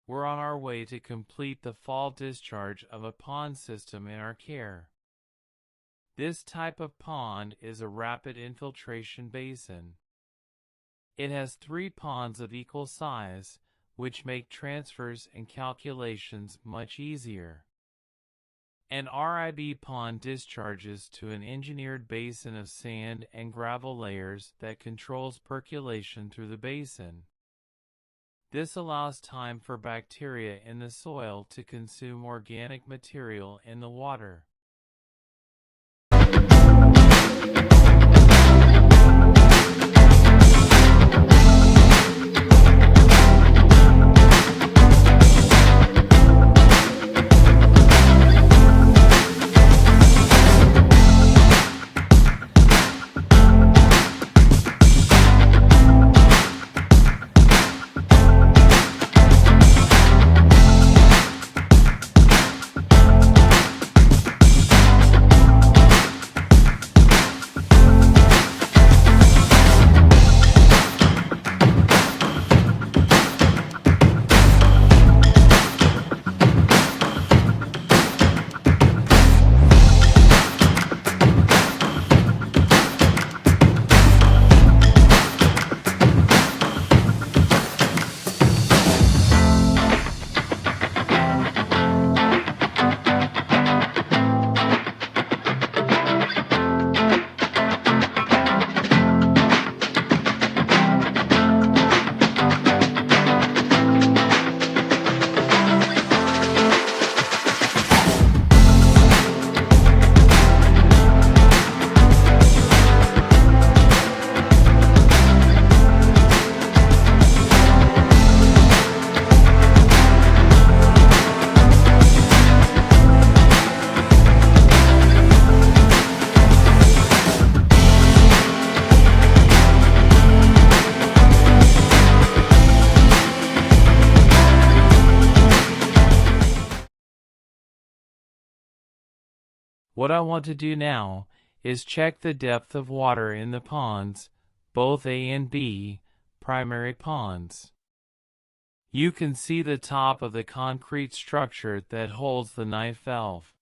we're on our way to complete the fall discharge of a pond system in our care. This type of pond is a rapid infiltration basin. It has 3 ponds of equal size, which make transfers and calculations much easier. An R.I.B. pond discharges to an engineered basin of sand and gravel layers that controls percolation through the basin. This allows time for bacteria in the soil to consume organic material in the water. What I want to do now is check the depth of water in the ponds, both A and B, primary ponds. You can see the top of the concrete structure that holds the knife valve.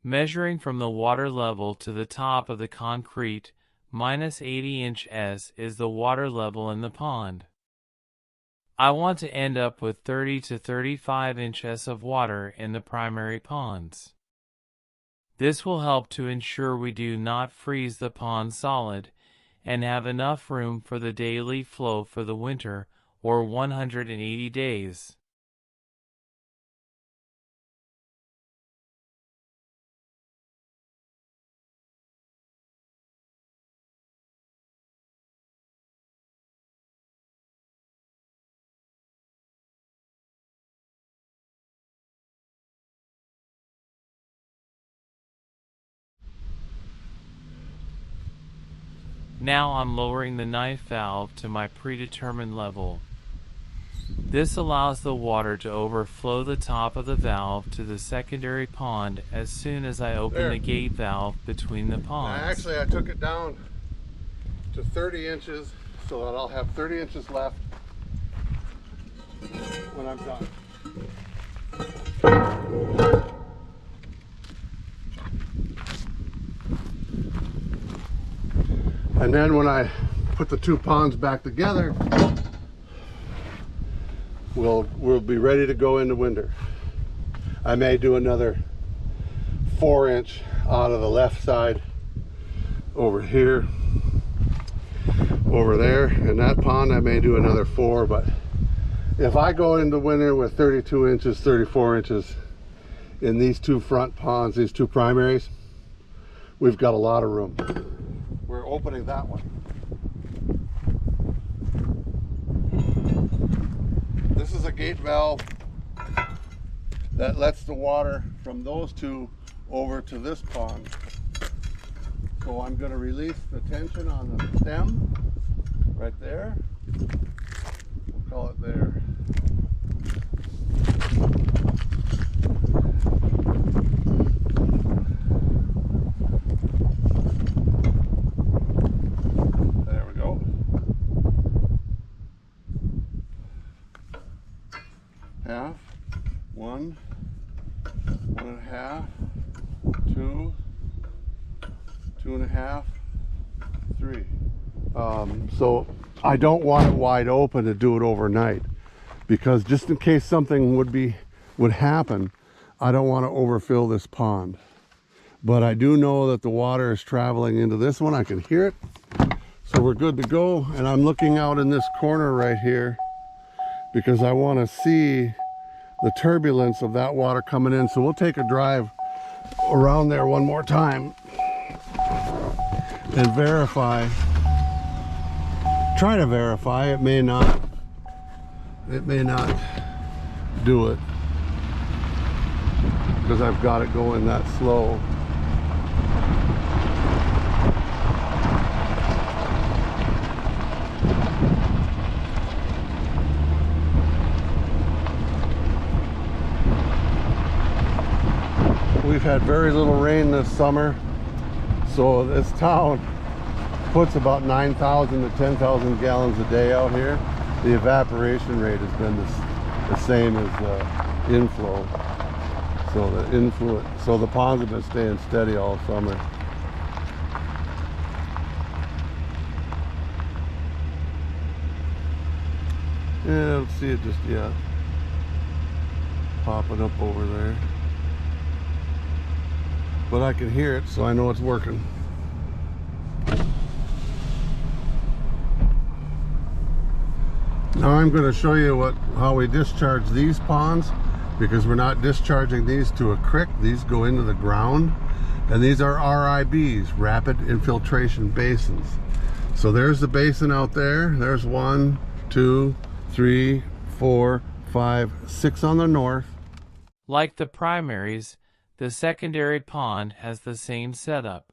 Measuring from the water level to the top of the concrete, minus 80 S is the water level in the pond. I want to end up with 30 to 35 inches of water in the primary ponds. This will help to ensure we do not freeze the pond solid and have enough room for the daily flow for the winter or 180 days. Now I'm lowering the knife valve to my predetermined level. This allows the water to overflow the top of the valve to the secondary pond as soon as I open the gate valve between the ponds. Actually, I took it down to 30 inches so that I'll have 30 inches left when I'm done. And then when I put the 2 ponds back together, we'll be ready to go into winter. I may do another 4-inch out of the left side over here, over there. In that pond I may do another 4, but if I go into winter with 32 inches, 34 inches in these 2 front ponds, these 2 primaries, we've got a lot of room. We're opening that one. This is a gate valve that lets the water from those 2 over to this pond. So I'm going to release the tension on the stem right there. We'll call it there. There we go. half, 1, 1.5, 2, 2.5, 3. So I don't want it wide open to do it overnight, because just in case something would happen, I don't want to overfill this pond. But I do know that the water is traveling into this one. I can hear it. So we're good to go. And I'm looking out in this corner right here because I want to see the turbulence of that water coming in. So we'll take a drive around there one more time and verify. Try to verify. It may not do it because I've got it going that slow. We've had very little rain this summer, so this town puts about 9,000 to 10,000 gallons a day out here. The evaporation rate has been the same as the inflow. So the ponds have been staying steady all summer. Yeah, I don't see it just yet. Popping up over there. But I can hear it, so I know it's working. Now I'm going to show you how we discharge these ponds, because we're not discharging these to a creek. These go into the ground, and these are R.I.Bs, Rapid Infiltration Basins. So there's the basin out there. There's 1, 2, 3, 4, 5, 6 on the north. Like the primaries, the secondary pond has the same setup.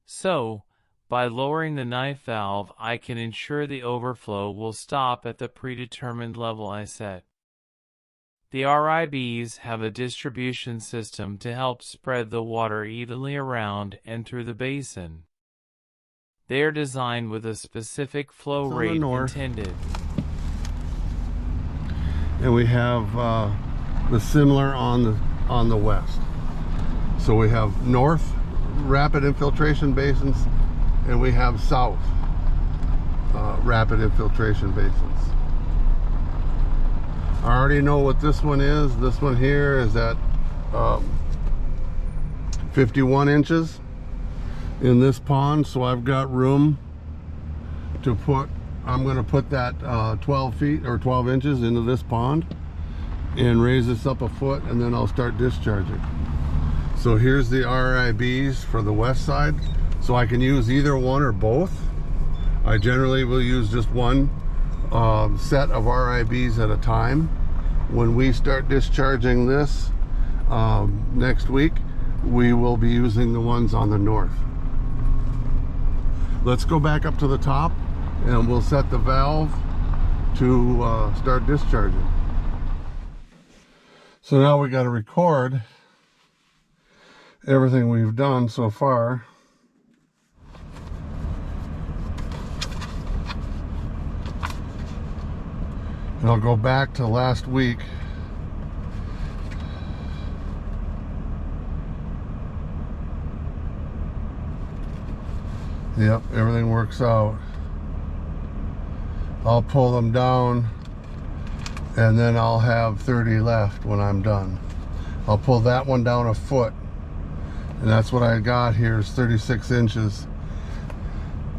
So, by lowering the knife valve, I can ensure the overflow will stop at the predetermined level I set. The R.I.Bs have a distribution system to help spread the water evenly around and through the basin. They are designed with a specific flow rate intended. And we have the similar on the west. So we have north rapid infiltration basins, and we have south rapid infiltration basins. I already know what this one is. This one here is at 51 inches in this pond, so I've got room to put, I'm going to put that 12 feet or 12 inches into this pond and raise this up a foot, and then I'll start discharging. So here's the R.I.Bs for the west side, so I can use either one or both. I generally will use just one set of R.I.Bs at a time. When we start discharging this next week, we will be using the ones on the north. Let's go back up to the top and we'll set the valve to start discharging. So now we got to record everything we've done so far. And I'll go back to last week. Yep, everything works out. I'll pull them down and then I'll have 30 left when I'm done. I'll pull that one down a foot, and that's what I got here is 36 inches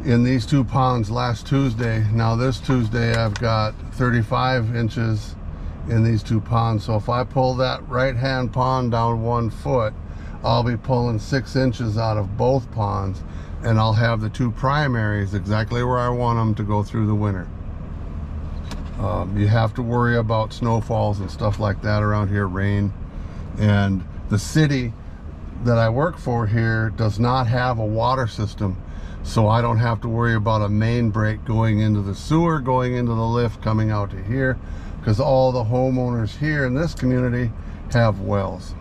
in these two ponds last Tuesday. Now this Tuesday I've got 35 inches in these two ponds. So if I pull that right hand pond down 1 foot, I'll be pulling 6 inches out of both ponds, and I'll have the two primaries exactly where I want them to go through the winter. You have to worry about snowfalls and stuff like that around here, rain. And the city that I work for here does not have a water system, so I don't have to worry about a main break going into the sewer, going into the lift, coming out to here, because all the homeowners here in this community have wells.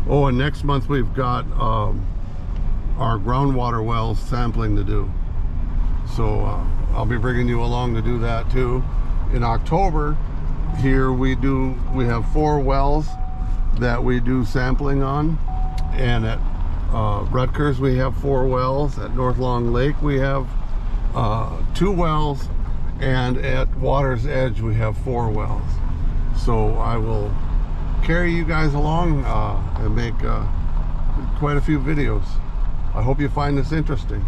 Oh, and next month we've got our groundwater wells sampling to do. So I'll be bringing you along to do that too. In October, here we have 4 wells that we do sampling on, and at Rutgers we have 4 wells. At North Long Lake we have 2 wells, and at Water's Edge we have 4 wells. So I will carry you guys along and make quite a few videos. I hope you find this interesting.